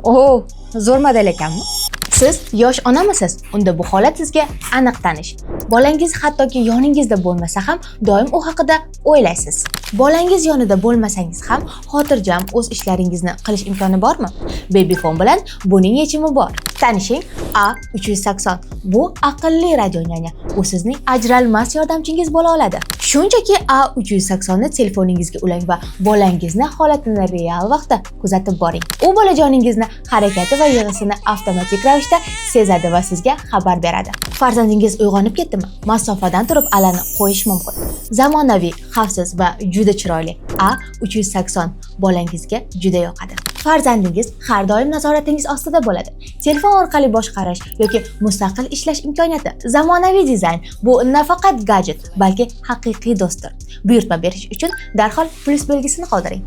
Oh, zo'r model ekanmi? Siz yosh onamisiz? Unda bu holat sizga aniq tanish. Bolangiz hattoki yoningizda bo'lmasa ham doim u haqida o'ylaysiz. Bolangiz yonida bo'lmasangiz ham xotirjam o'z ishlaringizni qilish imkoni bormi? Babyphone bilan buning yechimi bor. Tanishing, A380. Bu aqlli radioyanya. U sizning ajralmas yordamchingiz bo'la oladi. Shunchaki A380 ni telefoningizga ulang va bolangizni holatini real vaqtda kuzatib boring. U bolajoningizni harakati va yig'isini avtomatik ravishda sezadi va sizga xabar beradi. Farzandingiz uyg'onib ketdimi? Masofadan turib alarmni qo'yish mumkin. Zamonaviy, xavfsiz va juda chiroyli A380 bolangizga juda yoqadi. Farzandingiz har doim nazoratingiz ostida bo'ladi. Telefon orqali boshqarish yoki mustaqil ishlash imkoniyati. Zamonaviy dizayn bu nafaqat gadjet, balki haqiqiy do'stdir. Buyurtma berish uchun darhol plus belgisini qoldiring.